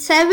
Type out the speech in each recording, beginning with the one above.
7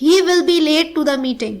he will be late to the meeting.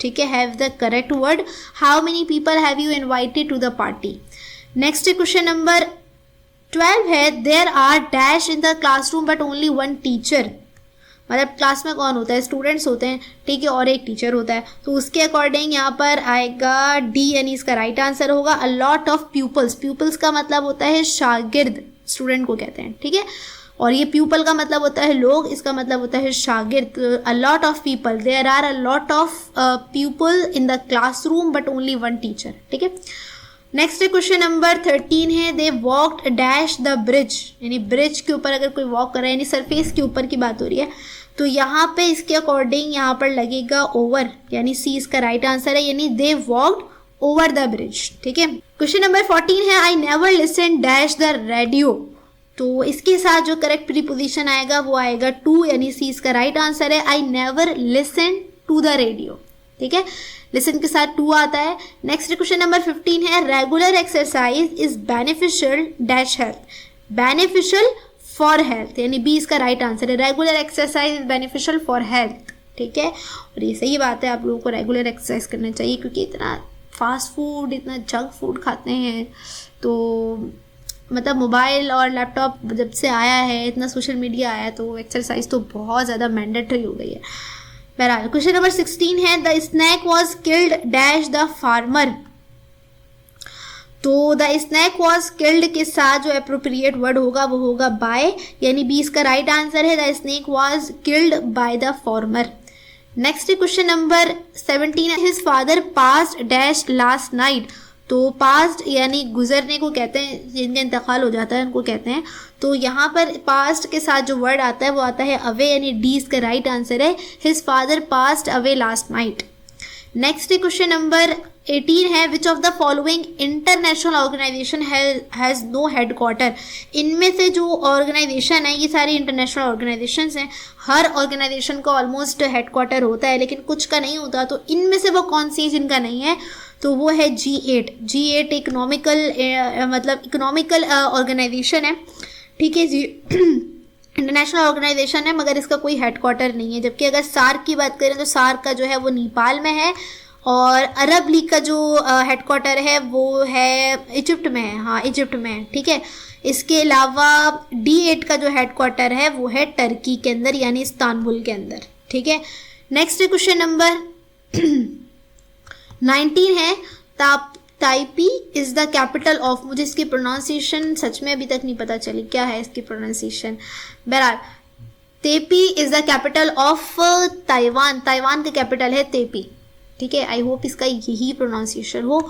ठीक है, have the correct word. How many people have you invited to the party. Next question number 12 है, there are dash in the classroom but only one teacher. मतलब class में कौन होता है, students होते हैं, ठीक है, और एक टीचर होता है. तो उसके अकॉर्डिंग यहाँ पर आएगा डी, यानी इसका राइट आंसर होगा अ लॉट ऑफ प्यूपल्स. प्यूपल्स का मतलब होता है शागिर्द, स्टूडेंट को कहते हैं, ठीक है, और ये प्यूपल का मतलब होता है लोग, इसका मतलब होता है शागिर्द. A lot of people, there are a lot of people in the classroom but only one teacher, ठीक है. नेक्स्ट क्वेश्चन नंबर 13 है, they walked dash the bridge. यानी ब्रिज के ऊपर अगर कोई वॉक कर रहा है, यानी सरफेस के ऊपर की बात हो रही है, तो यहाँ पे इसके अकॉर्डिंग यहाँ पर लगेगा ओवर, यानी सी इसका राइट आंसर है, यानी दे वॉकड ओवर द ब्रिज, ठीक है. क्वेश्चन नंबर 14 है, I never listen dash the radio. तो इसके साथ जो करेक्ट प्रीपोजिशन आएगा वो आएगा टू, यानी सी इसका राइट आंसर है. I never listen to the radio, ठीक है, लिसन के साथ टू आता है. नेक्स्ट क्वेश्चन नंबर 15 है, regular exercise is beneficial dash health. Beneficial for health, यानी बी इसका राइट आंसर है. Regular exercise is beneficial for health, ठीक है, और ये सही बात है, आप लोगों को रेगुलर एक्सरसाइज करना चाहिए, क्योंकि इतना फास्ट फूड, इतना जंक फूड खाते हैं, तो मतलब मोबाइल और लैपटॉप जब से आया है, इतना सोशल मीडिया आया है, तो एक्सरसाइज तो बहुत ज़्यादा मैंडेटरी हो गई है. बहरहाल क्वेश्चन नंबर 16 है, the snake was killed dash the farmer. तो द स्नैक वॉज किल्ड के साथ जो अप्रोप्रिएट वर्ड होगा वो होगा बाय, यानी बी इसका राइट आंसर है. The snake was killed by the farmer. Next question number 17 है, his father passed dash last night. तो पास्ट यानी गुजरने को कहते हैं, जिनका इंतकाल हो जाता है उनको कहते हैं. तो यहाँ पर पास्ट के साथ जो वर्ड आता है वो आता है अवे, यानी डी इसका राइट आंसर है. His father passed away last night. Next question number 18 है, which of the following international organisation has no headquarter. इनमें से जो ऑर्गेनाइजेशन है, ये सारी इंटरनेशनल ऑर्गेनाइजेशंस हैं, हर ऑर्गेनाइजेशन का ऑलमोस्ट हेडक्वार्टर होता है, लेकिन कुछ का नहीं होता. तो इनमें से वो कौन सी जिनका नहीं है, तो वो है G8. G8 इकोनॉमिकल ऑर्गेनाइजेशन है, ठीक है जी, इंटरनेशनल ऑर्गेनाइजेशन है, मगर इसका कोई हेडक्वार्टर नहीं है. जबकि अगर सार्क की बात करें तो सार्क का जो है वो नेपाल में है, और अरब लीग का जो हेडक्वार्टर है वो है इजिप्ट में है, हाँ इजिप्ट में है, ठीक है. इसके अलावा D8 का जो हेडक्वार्टर है वो है टर्की के अंदर, यानी इस्तांबुल के अंदर, ठीक है. नेक्स्ट क्वेश्चन नंबर 19 है, Taipei is the capital of. मुझे इसकी प्रोनाउंसिएशन सच में अभी तक नहीं पता चली, क्या है इसकी प्रोनाउंसिएशन. बहरहाल Taipei is the capital of Taiwan. Taiwan का कैपिटल है तेपी, ठीक है. आई होप इसका यही प्रोनाउंसिएशन हो.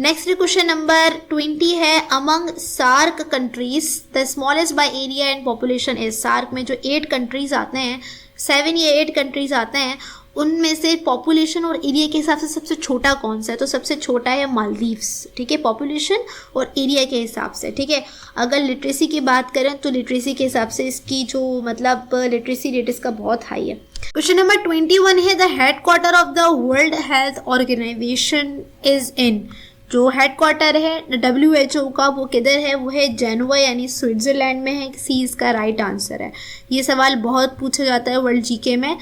नेक्स्ट क्वेश्चन नंबर 20 है, among SAARC countries the smallest by area and population is. SAARC में जो 8 कंट्रीज आते हैं, 7 या 8 कंट्रीज आते हैं, उनमें से पॉपुलेशन और एरिया के हिसाब से सबसे छोटा कौन सा है, तो सबसे छोटा है मालदीव्स, ठीक है, पॉपुलेशन और एरिया के हिसाब से, ठीक है. अगर लिटरेसी की बात करें तो लिटरेसी के हिसाब से इसकी जो मतलब लिटरेसी रेट इसका बहुत हाई है. क्वेश्चन नंबर 21 है, the headquarter of the World Health Organization is in. जो हेडक्वार्टर है WHO का वो किधर है, वो है जेनेवा, यानी स्विट्जरलैंड में है. सी इसका राइट आंसर है. ये सवाल बहुत पूछा जाता है वर्ल्ड जीके में.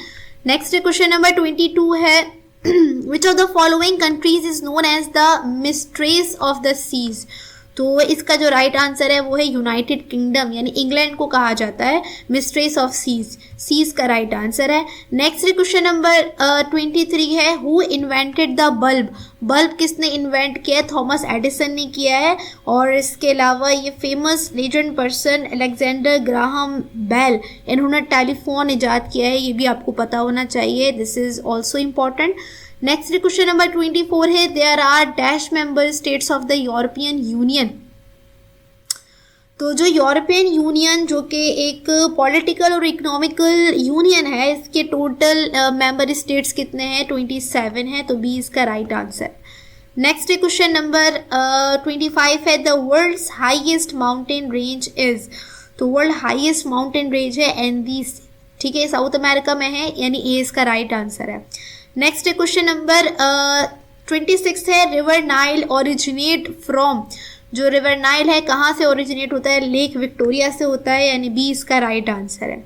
नेक्स्ट क्वेश्चन नंबर 22 है, which of the following countries is known as the mistress of the seas. तो इसका जो राइट आंसर है वो है यूनाइटेड किंगडम, यानी इंग्लैंड को कहा जाता है मिस्ट्रेस ऑफ सीज. सीज का राइट आंसर है. नेक्स्ट क्वेश्चन नंबर 23 है, who invented the bulb. Bulb किसने इन्वेंट किया है, थॉमस एडिसन ने किया है. और इसके अलावा ये famous legend person Alexander Graham Bell, इन्होंने टेलीफोन ईजाद किया है, ये भी आपको पता होना चाहिए. This is also important. Next question number 24 है, there are dash member states of the European Union. तो जो यूरोपियन यूनियन जो कि एक पॉलिटिकल और इकोनॉमिकल यूनियन है, इसके टोटल मेंबर स्टेट्स कितने हैं, 27 हैं. तो बी इसका right answer. Next question number 25 है, the world's highest mountain range is. तो वर्ल्ड हाईएस्ट माउंटेन रेंज है एंडीज, ठीक है, साउथ अमेरिका में है, यानी ए इसका राइट आंसर है. नेक्स्ट क्वेश्चन नंबर 26 है, रिवर नाइल ओरिजिनेट फ्रॉम. जो रिवर नाइल है कहाँ से ओरिजिनेट होता है, लेक विक्टोरिया से होता है, यानी बी इसका राइट आंसर है.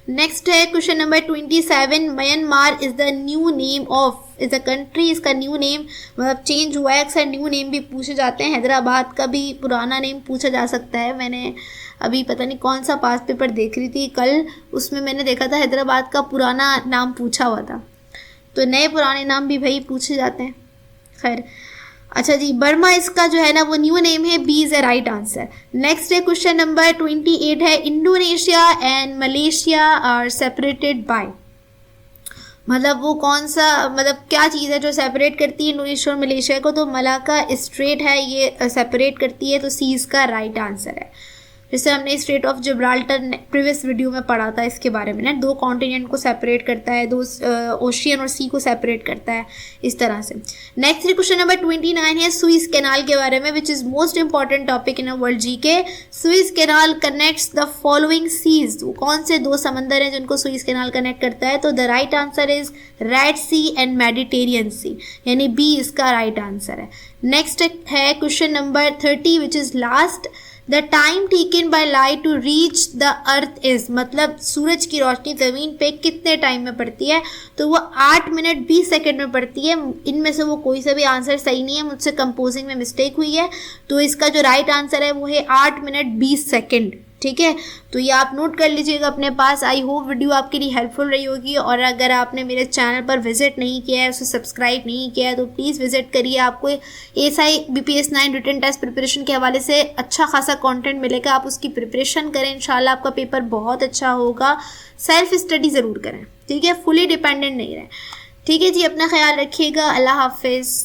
नेक्स्ट है question number 27, Myanmar is the new name of, is a country, इसका न्यू नेम मतलब चेंज हुआ है, अक्सर न्यू नेम भी पूछे जाते हैं, हैदराबाद का भी पुराना नेम पूछा जा सकता है। मैंने अभी पता नहीं कौन सा पास पेपर देख रही थी कल, उसमें मैंने देखा था हैदराबाद का पुराना नाम पूछा हुआ था, तो नए पुराने नाम भी भाई पूछे जाते हैं। खैर अच्छा जी, बर्मा इसका जो है ना वो न्यू नेम है, B is a right answer. Next है क्वेश्चन नंबर 28 है, Indonesia and Malaysia are separated by, मतलब वो कौन सा, मतलब क्या चीज़ है जो सेपरेट करती है इंडोनेशिया और मलेशिया को, तो मलाक्का स्ट्रेट है ये सेपरेट करती है, तो सी इसका राइट आंसर है। जैसे हमने straight of Gibraltar previous video में पढ़ा था इसके बारे में ना, 2 कॉन्टिनेंट को सेपरेट करता है, 2 ओशियन और सी को सेपरेट करता है, इस तरह से। नेक्स्ट क्वेश्चन नंबर 29 है सुइस कैनाल के बारे में, which is most important topic in world GK. Suez canal connects the following seas, कौन से 2 समंदर हैं जिनको सुइस कैनाल कनेक्ट करता है, तो the right answer is Red Sea and Mediterranean Sea, यानी बी इसका राइट आंसर है। नेक्स्ट है question number 30 which is last, the time taken by light to reach the earth is, मतलब सूरज की रोशनी ज़मीन पे कितने टाइम में पड़ती है, तो वो 8 मिनट 20 सेकेंड में पड़ती है। इनमें से वो कोई सा भी आंसर सही नहीं है, मुझसे कंपोजिंग में मिस्टेक हुई है, तो इसका जो राइट आंसर है वो है 8 मिनट 20 सेकेंड। ठीक है, तो ये आप नोट कर लीजिएगा अपने पास। आई होप वीडियो आपके लिए हेल्पफुल रही होगी, और अगर आपने मेरे चैनल पर विजिट नहीं किया है, उसे सब्सक्राइब नहीं किया है, तो प्लीज़ विजिट करिए। आपको ASI BPS 9 written test preparation के हवाले से अच्छा खासा कंटेंट मिलेगा, आप उसकी प्रिपरेशन करें, इंशाल्लाह आपका पेपर बहुत अच्छा होगा। सेल्फ स्टडी ज़रूर करें, ठीक है, फुली डिपेंडेंट नहीं रहें। ठीक है जी, अपना ख्याल रखिएगा, अल्लाह हाफिज़।